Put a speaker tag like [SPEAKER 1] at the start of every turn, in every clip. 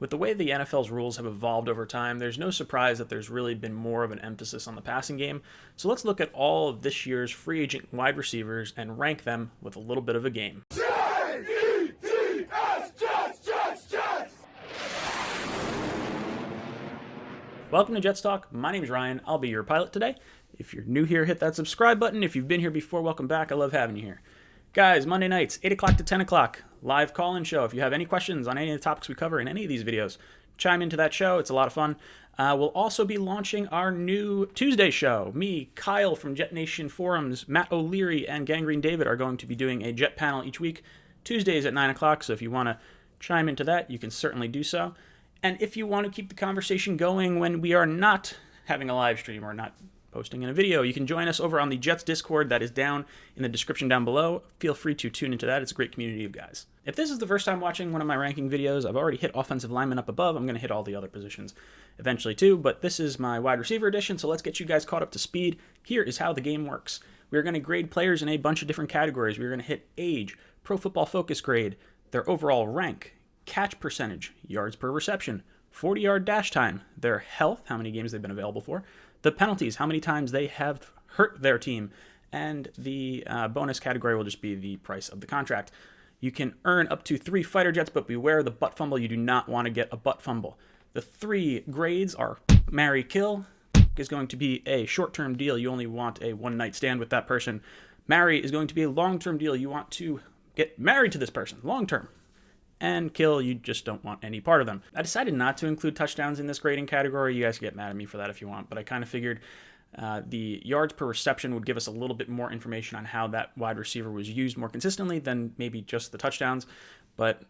[SPEAKER 1] With the way the NFL's rules have evolved over time, there's no surprise that there's really been more of an emphasis on the passing game. So let's look at all of this year's free agent wide receivers and rank them with a little bit of a game. Welcome to Jets Talk. My name's Ryan. I'll be your pilot today. If you're new here, hit that subscribe button. If you've been here before, welcome back. I love having you here. Guys, Monday nights, 8 o'clock to 10 o'clock, live call-in show. If you have any questions on any of the topics we cover in any of these videos, chime into that show. It's a lot of fun. We'll also be launching our new Tuesday show. Me, Kyle from Jet Nation Forums, Matt O'Leary, and Gangrene David are going to be doing a Jet panel each week, Tuesdays at 9 o'clock. So if you want to chime into that, you can certainly do so. And if you want to keep the conversation going when we are not having a live stream or not posting in a video, you can join us over on the Jets Discord that is down in the description down below. Feel free to tune into that. It's a great community of guys. If this is the first time watching one of my ranking videos, I've already hit offensive lineman up above. I'm going to hit all the other positions eventually too, but this is my wide receiver edition, so let's get you guys caught up to speed. Here is how the game works. We're going to grade players in a bunch of different categories. We're going to hit age, Pro Football Focus grade, their overall rank, catch percentage, yards per reception, 40-yard dash time, their health, how many games they've been available for, the penalties, how many times they have hurt their team, and the bonus category will just be the price of the contract. You can earn up to 3 fighter jets, but beware the butt fumble. You do not want to get a butt fumble. The 3 grades are marry, kill is going to be a short-term deal. You only want a one-night stand with that person. Marry is going to be a long-term deal. You want to get married to this person long-term. And kill, you just don't want any part of them. I decided not to include touchdowns in this grading category. You guys can get mad at me for that if you want, but I kind of figured the yards per reception would give us a little bit more information on how that wide receiver was used more consistently than maybe just the touchdowns. But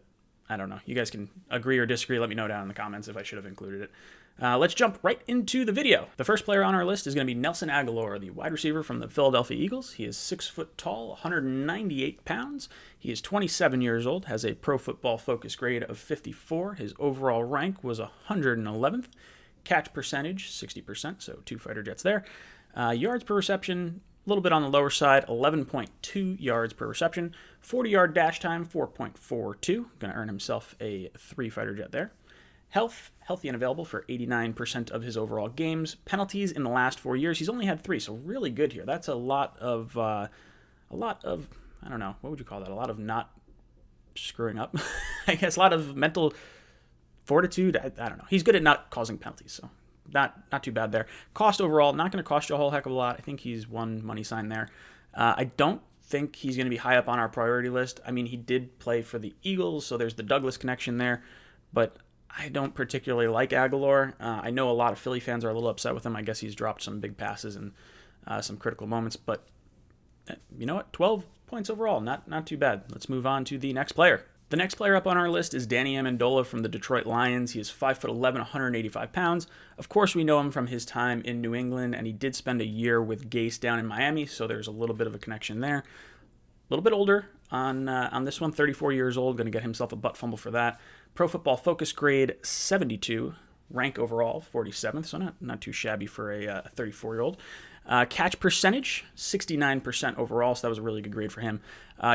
[SPEAKER 1] I don't know. You guys can agree or disagree. Let me know down in the comments if I should have included it. Let's jump right into the video. The first player on our list is going to be Nelson Agholor, the wide receiver from the Philadelphia Eagles. He is 6 foot tall, 198 pounds. He is 27 years old, has a Pro Football Focus grade of 54. His overall rank was 111th. Catch percentage, 60%, so 2 fighter jets there. Yards per reception, a little bit on the lower side, 11.2 yards per reception. 40-yard dash time, 4.42. Going to earn himself a 3 fighter jet there. Health, healthy and available for 89% of his overall games. Penalties in the last 4 years, he's only had 3, so really good here. That's a lot of, I don't know, what would you call that? A lot of not screwing up. I guess a lot of mental fortitude. I don't know. He's good at not causing penalties, so not too bad there. Cost overall, not going to cost you a whole heck of a lot. I think he's one money sign there. I don't think he's going to be high up on our priority list. I mean, he did play for the Eagles, so there's the Douglas connection there, but I don't particularly like Agholor. I know a lot of Philly fans are a little upset with him. I guess he's dropped some big passes and some critical moments, but you know what? 12 points overall, not too bad. Let's move on to the next player. The next player up on our list is Danny Amendola from the Detroit Lions. He is 5'11", 185 pounds. Of course, we know him from his time in New England, and he did spend a year with Gase down in Miami, so there's a little bit of a connection there. A little bit older on this one, 34 years old, going to get himself a butt fumble for that. Pro Football Focus grade 72, rank overall 47th, so not too shabby for a 34-year-old. Catch percentage 69% overall, so that was a really good grade for him.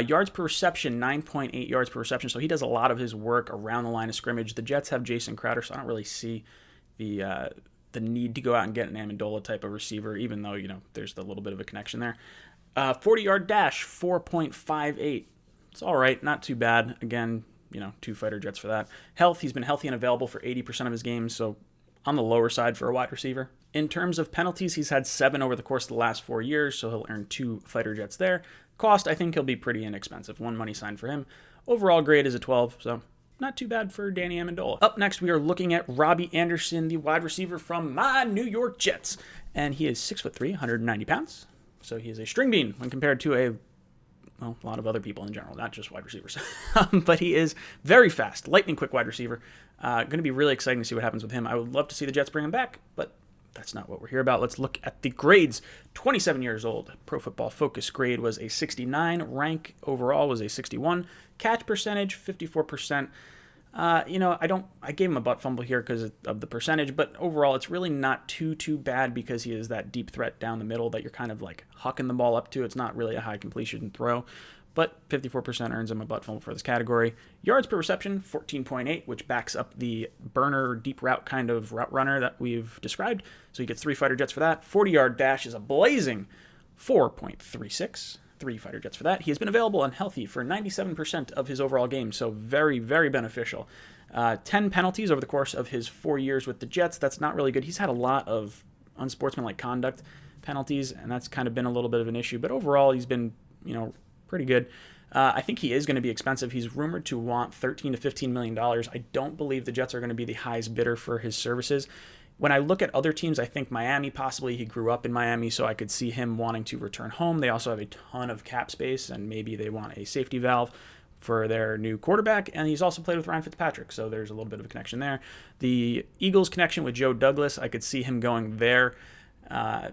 [SPEAKER 1] Yards per reception 9.8 yards per reception, so he does a lot of his work around the line of scrimmage. The Jets have Jason Crowder, so I don't really see the need to go out and get an Amendola type of receiver, even though there's a little bit of a connection there. 40-yard dash 4.58. It's all right, not too bad. Again, 2 fighter jets for that. Health, he's been healthy and available for 80% of his games, so on the lower side for a wide receiver. In terms of penalties, he's had 7 over the course of the last 4 years, so he'll earn 2 fighter jets there. Cost, I think he'll be pretty inexpensive. 1 money sign for him. Overall grade is a 12, so not too bad for Danny Amendola. Up next, we are looking at Robbie Anderson, the wide receiver from my New York Jets. And he is 6'3", 190 pounds. So he is a string bean when compared to a lot of other people in general, not just wide receivers. But he is very fast, lightning quick wide receiver. Going to be really exciting to see what happens with him. I would love to see the Jets bring him back, but that's not what we're here about. Let's look at the grades. 27 years old. Pro Football Focus grade was a 69. Rank overall was a 61. Catch percentage, 54%. I gave him a butt fumble here because of the percentage, but overall it's really not too bad because he is that deep threat down the middle that you're kind of like hucking the ball up to. It's not really a high completion throw, but 54% earns him a butt fumble for this category. Yards per reception, 14.8, which backs up the burner deep route kind of route runner that we've described. So he gets 3 fighter jets for that. 40-yard dash is a blazing 4.36. 3 fighter jets for that. He has been available and healthy for 97% of his overall game, so very, very beneficial. 10 penalties over the course of his 4 years with the Jets. That's not really good. He's had a lot of unsportsmanlike conduct penalties, and that's kind of been a little bit of an issue. But overall, he's been, pretty good. I think he is going to be expensive. He's rumored to want $13 to $15 million. I don't believe the Jets are going to be the highest bidder for his services. When I look at other teams, I think Miami, possibly he grew up in Miami, so I could see him wanting to return home. They also have a ton of cap space, and maybe they want a safety valve for their new quarterback, and he's also played with Ryan Fitzpatrick, so there's a little bit of a connection there. The Eagles' connection with Joe Douglas, I could see him going there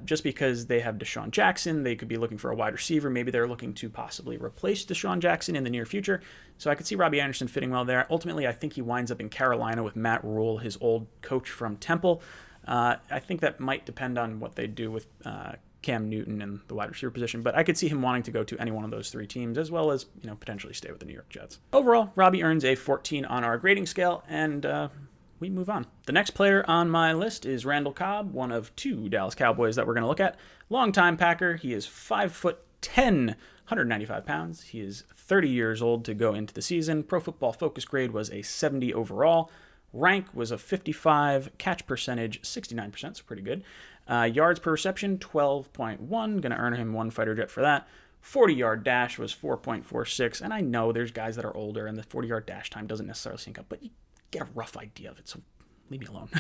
[SPEAKER 1] just because they have Deshaun Jackson. They could be looking for a wide receiver. Maybe they're looking to possibly replace Deshaun Jackson in the near future, so I could see Robbie Anderson fitting well there. Ultimately, I think he winds up in Carolina with Matt Rule, his old coach from Temple. I think that might depend on what they do with Cam Newton and the wide receiver position, but I could see him wanting to go to any one of those 3 teams, as well as potentially stay with the New York Jets. Overall, Robbie earns a 14 on our grading scale, and we move on. The next player on my list is Randall Cobb, one of 2 Dallas Cowboys that we're going to look at. Longtime Packer. He is 5'10", 195 pounds. He is 30 years old to go into the season. Pro Football Focus grade was a 70 overall. Rank was a 55, catch percentage 69%, so pretty good. Yards per reception 12.1, going to earn him 1 fighter jet for that. 40-yard dash was 4.46, and I know there's guys that are older and the 40-yard dash time doesn't necessarily sync up, but you get a rough idea of it, so leave me alone.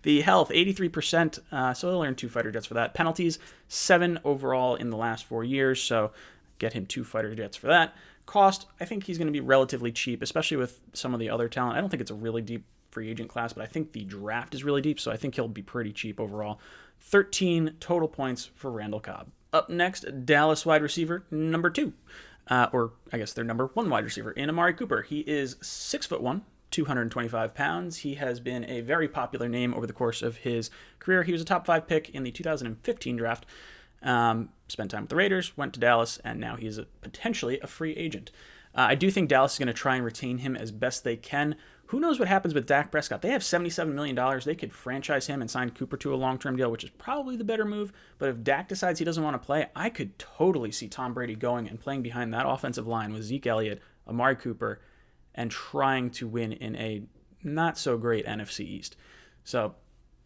[SPEAKER 1] The health 83%, so he'll earn 2 fighter jets for that. Penalties 7 overall in the last 4 years, so get him 2 fighter jets for that. Cost, I think he's going to be relatively cheap, especially with some of the other talent. I don't think it's a really deep free agent class, but I think the draft is really deep, so I think he'll be pretty cheap overall. 13 total points for Randall Cobb. Up next, Dallas wide receiver number 2, or I guess their number 1 wide receiver in Amari Cooper. He is 6'1", 225 pounds. He has been a very popular name over the course of his career. He was a top 5 pick in the 2015 draft. Spent time with the Raiders, went to Dallas, and now he is potentially a free agent. I do think Dallas is going to try and retain him as best they can. Who knows what happens with Dak Prescott? They have $77 million. They could franchise him and sign Cooper to a long-term deal, which is probably the better move. But if Dak decides he doesn't want to play, I could totally see Tom Brady going and playing behind that offensive line with Zeke Elliott, Amari Cooper, and trying to win in a not-so-great NFC East. So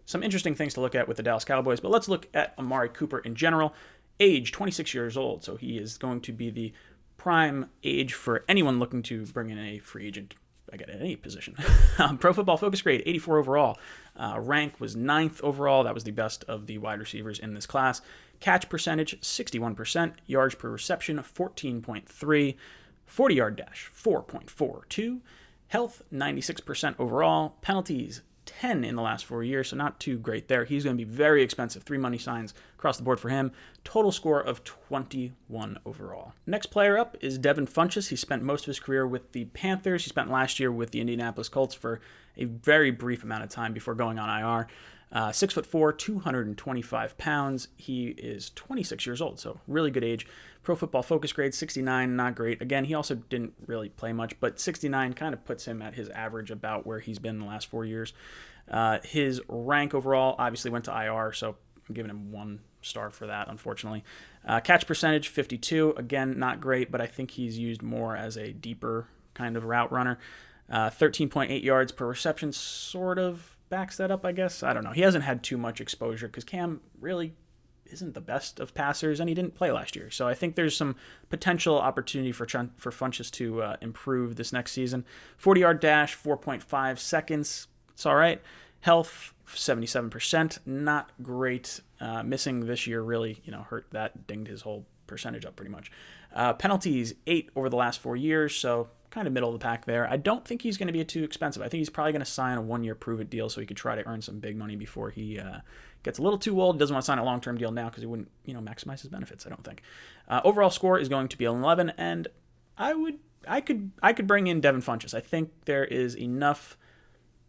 [SPEAKER 1] some interesting things to look at with the Dallas Cowboys, but let's look at Amari Cooper in general. Age, 26 years old, so he is going to be the prime age for anyone looking to bring in a free agent, I get at any position. Pro Football Focus grade, 84 overall. Rank was 9th overall. That was the best of the wide receivers in this class. Catch percentage, 61%. Yards per reception, 14.3. 40-yard dash, 4.42. Health, 96% overall. Penalties, 10 in the last 4 years, so not too great there. He's going to be very expensive. 3 money signs across the board for him. Total score of 21 overall. Next player up is Devin Funchess. He spent most of his career with the Panthers. He spent last year with the Indianapolis Colts for a very brief amount of time before going on IR. 6'4", 225 pounds. He is 26 years old, so really good age. Pro Football Focus grade, 69, not great. Again, he also didn't really play much, but 69 kind of puts him at his average about where he's been in the last 4 years. His rank overall obviously went to IR, so I'm giving him 1 star for that, unfortunately. Catch percentage, 52. Again, not great, but I think he's used more as a deeper kind of route runner. 13.8 yards per reception, sort of backs that up, I guess. I don't know. He hasn't had too much exposure because Cam really isn't the best of passers, and he didn't play last year. So I think there's some potential opportunity for Funchess to improve this next season. 40-yard dash, 4.5 seconds. It's all right. Health, 77%. Not great. Missing this year really, hurt that, dinged his whole percentage up pretty much. Penalties, 8 over the last 4 years, so kind of middle of the pack there. I don't think he's going to be too expensive. I think he's probably going to sign a 1-year prove-it deal so he could try to earn some big money before he gets a little too old. Doesn't want to sign a long-term deal now because he wouldn't, maximize his benefits, I don't think. Overall score is going to be 11, and I could bring in Devin Funchess. I think there is enough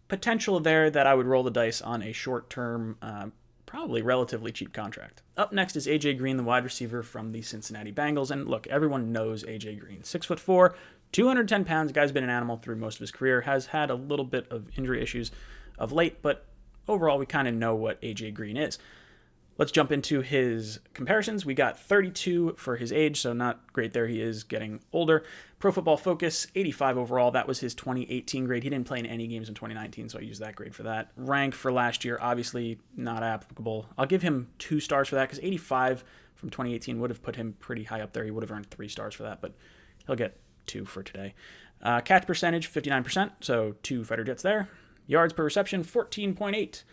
[SPEAKER 1] potential there that I would roll the dice on a short-term probably relatively cheap contract. Up next is A.J. Green, the wide receiver from the Cincinnati Bengals. And look, everyone knows A.J. Green. 6'4", 210 pounds. Guy's been an animal through most of his career. Has had a little bit of injury issues of late, but overall we kind of know what A.J. Green is. Let's jump into his comparisons. We got 32 for his age, so not great there. He is getting older. Pro Football Focus, 85 overall. That was his 2018 grade. He didn't play in any games in 2019, so I used that grade for that. Rank for last year, obviously not applicable. I'll give him 2 stars for that because 85 from 2018 would have put him pretty high up there. He would have earned 3 stars for that, but he'll get 2 for today. Catch percentage, 59%, so 2 fighter jets there. Yards per reception, 14.8.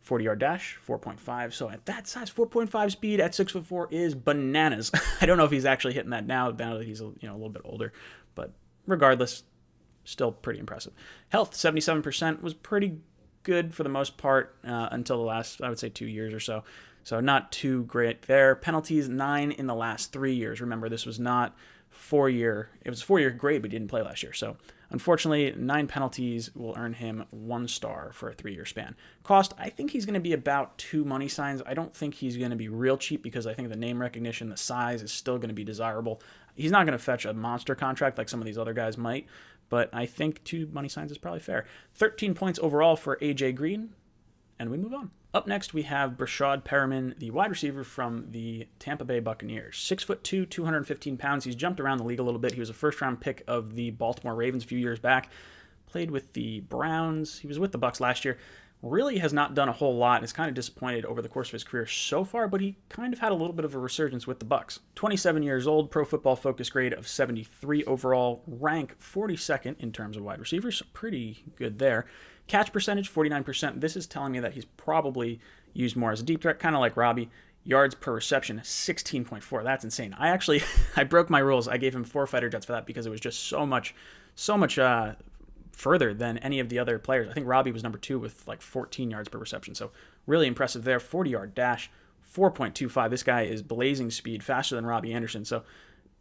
[SPEAKER 1] 40-yard dash, 4.5. So at that size, 4.5 speed at 6'4" is bananas. I don't know if he's actually hitting that now that he's a little bit older, but regardless, still pretty impressive. Health, 77%, was pretty good for the most part until the last, I would say, 2 years or so. So not too great there. Penalties, 9 in the last 3 years. Remember, this was not 4-year. It was a 4-year grade, but he didn't play last year. So unfortunately, 9 penalties will earn him 1 star for a 3-year span. Cost, I think he's going to be about 2 money signs. I don't think he's going to be real cheap because I think the name recognition, the size is still going to be desirable. He's not going to fetch a monster contract like some of these other guys might, but I think 2 money signs is probably fair. 13 points overall for A.J. Green, and we move on. Up next, we have BRESHAD, the wide receiver from the Tampa Bay Buccaneers. 6'2", 215 pounds. He's jumped around the league a little bit. He was a first-round pick of the Baltimore Ravens a few years back. Played with the Browns. He was with the Bucs last year. Really has not done a whole lot. Is kind of disappointed over the course of his career so far, but he kind of had a little bit of a resurgence with the Bucs. 27 years old, Pro Football Focus grade of 73 overall. Rank 42nd in terms of wide receivers. So pretty good there. Catch percentage, 49%. This is telling me that he's probably used more as a deep threat, kind of like Robbie. Yards per reception, 16.4. That's insane. I broke my rules. I gave him 4 fighter jets for that because it was just so much further than any of the other players. I think Robbie was number 2 with like 14 yards per reception. So really impressive there. 40-yard dash, 4.25. This guy is blazing speed, faster than Robbie Anderson. So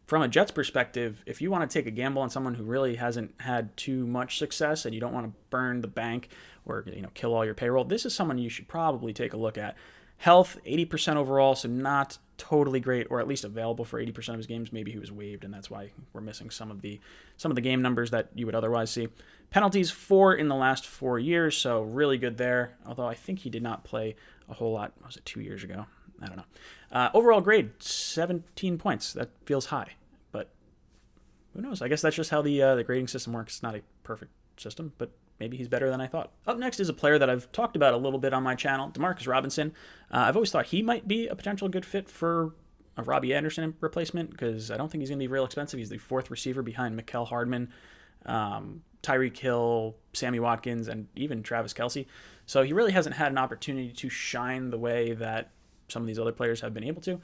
[SPEAKER 1] from a Jets perspective, if you want to take a gamble on someone who really hasn't had too much success and you don't want to burn the bank or kill all your payroll, this is someone you should probably take a look at. Health, 80% overall, so not totally great, or at least available for 80% of his games. Maybe he was waived, and that's why we're missing some of the game numbers that you would otherwise see. Penalties, 4 in the last 4 years, so really good there. Although I think he did not play a whole lot. Was it 2 years ago? I don't know. Overall grade, 17 points. That feels high, but who knows? I guess that's just how the grading system works. It's not a perfect system, but maybe he's better than I thought. Up next is a player that I've talked about a little bit on my channel, DeMarcus Robinson. I've always thought he might be a potential good fit for a Robbie Anderson replacement because I don't think he's going to be real expensive. He's the 4th receiver behind Mecole Hardman, Tyreek Hill, Sammy Watkins, and even Travis Kelce. So he really hasn't had an opportunity to shine the way that some of these other players have been able to.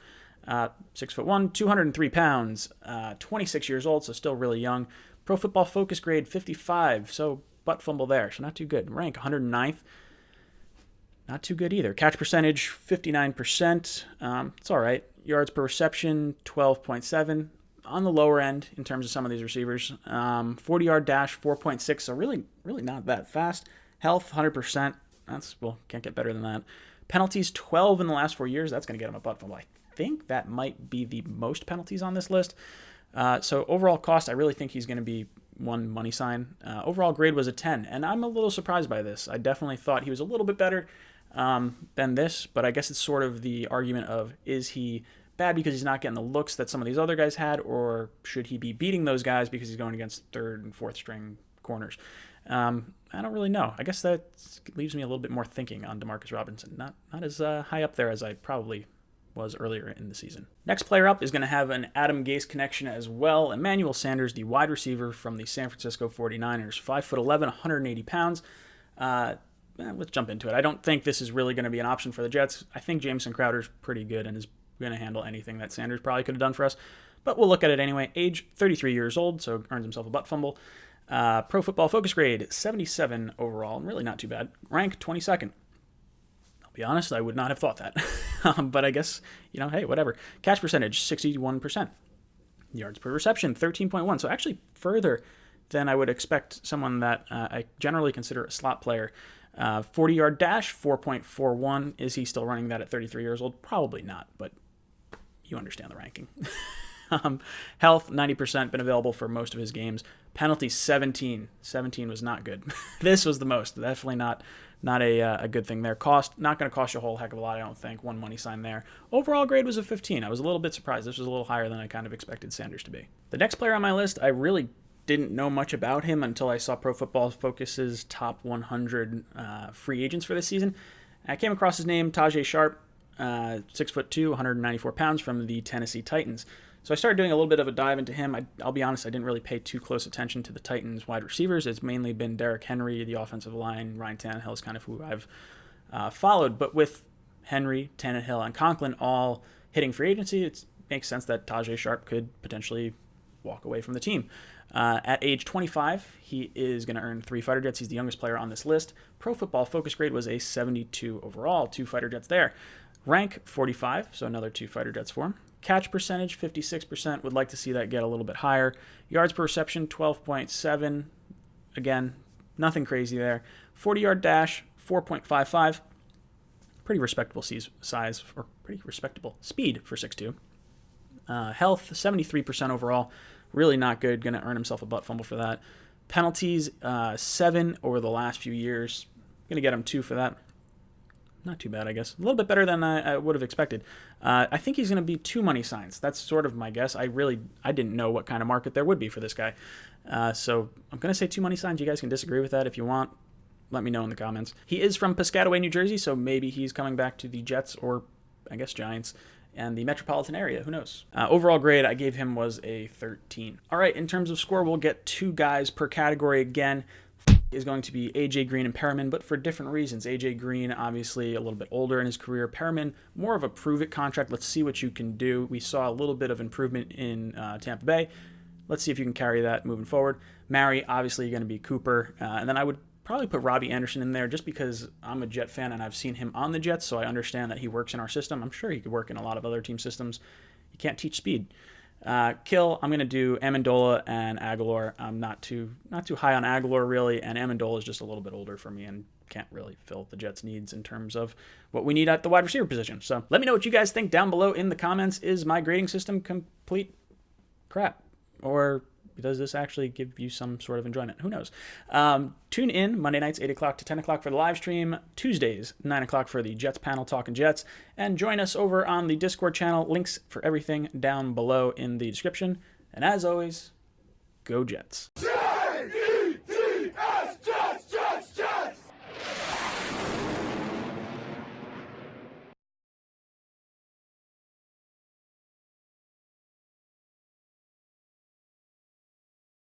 [SPEAKER 1] 6'1", 203 pounds, 26 years old, so still really young. Pro Football Focus grade 55, so butt fumble there, so not too good. Rank 109th, not too good either. Catch percentage 59%, it's all right. Yards per reception 12.7, on the lower end in terms of some of these receivers. 40-yard dash 4.6, so really not that fast. Health 100%, can't get better than that. Penalties 12 in the last 4 years. That's going to get him a butt fumble. I think that might be the most penalties on this list. So overall cost, I really think he's going to be 1 money sign. Overall grade was a 10, and I'm a little surprised by this. I definitely thought he was a little bit better than this, but I guess it's sort of the argument of, is he bad because he's not getting the looks that some of these other guys had, or should he be beating those guys because he's going against 3rd and 4th string corners? I don't really know. I guess that leaves me a little bit more thinking on DeMarcus Robinson. Not as high up there as I probably was earlier in the season. Next player up is going to have an Adam Gase connection as well. Emmanuel Sanders, the wide receiver from the San Francisco 49ers, 5'11", 180 pounds. Let's jump into it. I don't think this is really going to be an option for the Jets. I think Jamison Crowder's pretty good and is going to handle anything that Sanders probably could have done for us. But we'll look at it anyway. Age, 33 years old, so earns himself a butt fumble. Pro Football Focus grade, 77 overall, really not too bad. Rank, 22nd. I'll be honest, I would not have thought that. But I guess, hey, whatever. Catch percentage, 61%. Yards per reception, 13.1. So actually further than I would expect someone that I generally consider a slot player. 40-yard dash, 4.41. Is he still running that at 33 years old? Probably not, but you understand the ranking. Health, 90%, been available for most of his games. Penalty, 17. 17 was not good. This was the most. Definitely not a good thing there. Cost, not going to cost you a whole heck of a lot, I don't think. One money sign there. Overall grade was a 15. I was a little bit surprised. This was a little higher than I kind of expected Sanders to be. The next player on my list, I really didn't know much about him until I saw Pro Football Focus's top 100 free agents for this season. I came across his name, TAJAE Sharpe, 6'2", 194 pounds from the Tennessee Titans. So I started doing a little bit of a dive into him. I'll be honest, I didn't really pay too close attention to the Titans wide receivers. It's mainly been Derrick Henry, the offensive line. Ryan Tannehill is kind of who I've followed. But with Henry, Tannehill, and Conklin all hitting free agency, it makes sense that TAJAE Sharpe could potentially walk away from the team. At age 25, he is going to earn 3 fighter jets. He's the youngest player on this list. Pro Football Focus grade was a 72 overall, 2 fighter jets there. Rank, 45, so another 2 fighter jets for him. Catch percentage, 56%. Would like to see that get a little bit higher. Yards per reception, 12.7. Again, nothing crazy there. 40-yard dash, 4.55. Pretty respectable size, or pretty respectable speed for 6'2". Health, 73% overall. Really not good. Going to earn himself a butt fumble for that. Penalties, 7 over the last few years. Going to get him 2 for that. Not too bad, I guess. A little bit better than I would have expected. I think he's going to be 2 money signs. That's sort of my guess. I didn't know what kind of market there would be for this guy. So I'm going to say 2 money signs. You guys can disagree with that if you want. Let me know in the comments. He is from Piscataway, New Jersey, so maybe he's coming back to the Jets or, I guess, Giants and the metropolitan area. Who knows? Overall grade I gave him was a 13. All right, in terms of score, we'll get 2 guys per category again. Is going to be AJ Green and Perriman, but for different reasons. AJ Green, obviously a little bit older in his career. Perriman, more of a prove-it contract. Let's see what you can do. We saw a little bit of improvement in Tampa Bay. Let's see if you can carry that moving forward. AMARI, obviously going to be Cooper. And then I would probably put Robbie Anderson in there just because I'm a Jet fan and I've seen him on the Jets, so I understand that he works in our system. I'm sure he could work in a lot of other team systems. You can't teach speed. Kill, I'm going to do AMENDOLA and AGHOLOR. I'm not too high on AGHOLOR, really, and AMENDOLA is just a little bit older for me and can't really fill the Jets' needs in terms of what we need at the wide receiver position. So let me know what you guys think down below in the comments. Is my grading system complete crap? Or does this actually give you some sort of enjoyment? Who knows? Tune in Monday nights, 8 o'clock to 10 o'clock for the live stream. Tuesdays, 9 o'clock for the Jets panel, Talking Jets. And join us over on the Discord channel. Links for everything down below in the description. And as always, go Jets.